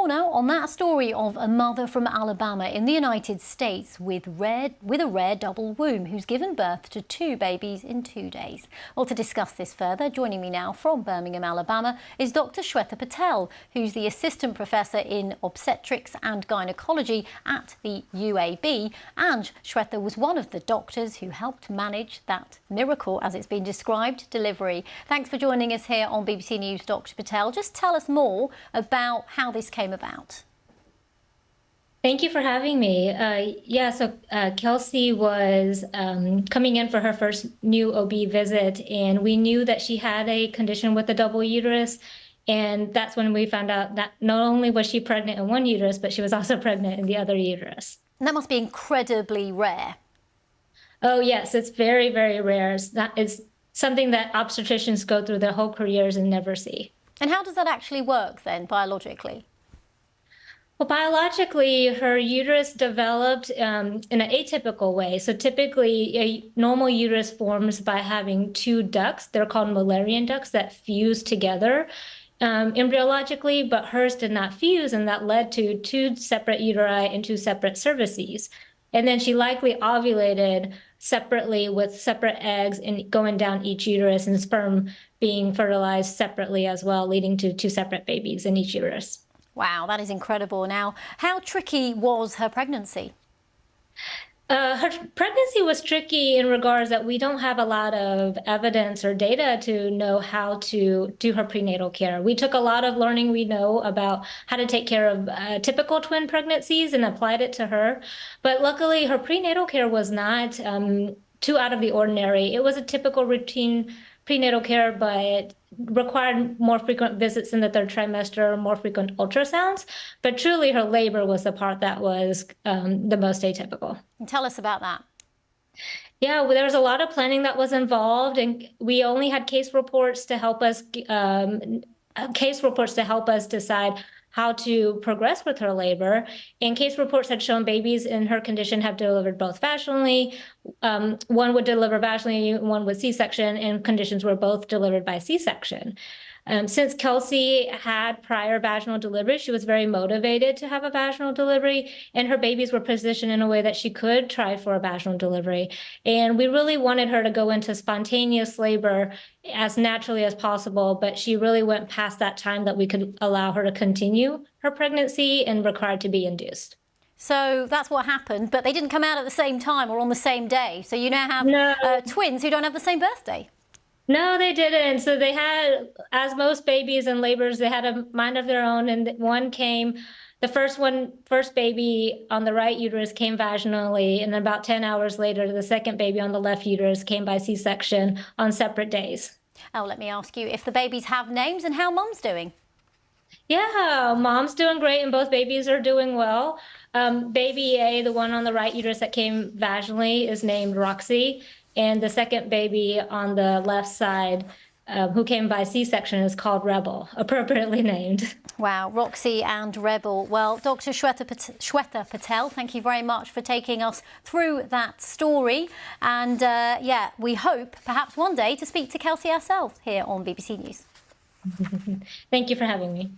More now on that story of a mother from Alabama in the United States with a rare double womb who's given birth to 2 babies in 2 days. Well, to discuss this further, joining me now from Birmingham, Alabama is Dr. Shweta Patel, who's the Assistant Professor in Obstetrics and Gynecology at the UAB. And Shweta was one of the doctors who helped manage that miracle, as it's been described, delivery. Thanks for joining us here on BBC News, Dr. Patel. Just tell us more about how this came about. Thank you for having me. Kelsey was coming in for her first new OB visit, and we knew that she had a condition with a double uterus. And that's when we found out that not only was she pregnant in one uterus, but she was also pregnant in the other uterus. And that must be incredibly rare. Oh, yes, it's very, very rare. It's something that obstetricians go through their whole careers and never see. And how does that actually work then, biologically? Well, biologically, her uterus developed in an atypical way. So typically, a normal uterus forms by having 2 ducts. They're called Mullerian ducts that fuse together embryologically, but hers did not fuse, and that led to 2 separate uteri and 2 separate cervices. And then she likely ovulated separately with separate eggs and going down each uterus, and sperm being fertilized separately as well, leading to 2 separate babies in each uterus. Wow, that is incredible. Now, how tricky was her pregnancy? Her pregnancy was tricky in regards that we don't have a lot of evidence or data to know how to do her prenatal care. We took a lot of learning we know about how to take care of typical twin pregnancies and applied it to her. But luckily, her prenatal care was not too out of the ordinary. It was a typical routine prenatal care, but required more frequent visits in the 3rd trimester, more frequent ultrasounds. But truly, her labor was the part that was the most atypical. And tell us about that. Yeah, well, there was a lot of planning that was involved, and we only had case reports to help us decide how to progress with her labor. And case reports had shown babies in her condition have delivered both vaginally. One would deliver vaginally, one with C-section, and conditions were both delivered by C-section. Since Kelsey had prior vaginal delivery, she was very motivated to have a vaginal delivery, and her babies were positioned in a way that she could try for a vaginal delivery. And we really wanted her to go into spontaneous labor as naturally as possible, but she really went past that time that we could allow her to continue her pregnancy and required to be induced. So that's what happened, but they didn't come out at the same time or on the same day. So you now have twins who don't have the same birthday. No, they didn't. So they had, as most babies and labors, they had a mind of their own. And one came, the first baby on the right uterus came vaginally. And about 10 hours later, the second baby on the left uterus came by C-section on separate days. Oh, let me ask you if the babies have names and how Mum's doing. Yeah, Mom's doing great and both babies are doing well. Baby A, the one on the right uterus that came vaginally, is named Roxy. And the second baby on the left side, who came by C-section, is called Rebel, appropriately named. Wow, Roxy and Rebel. Well, Dr. Shweta Patel, thank you very much for taking us through that story. And yeah, we hope perhaps one day to speak to Kelsey ourselves here on BBC News. Thank you for having me.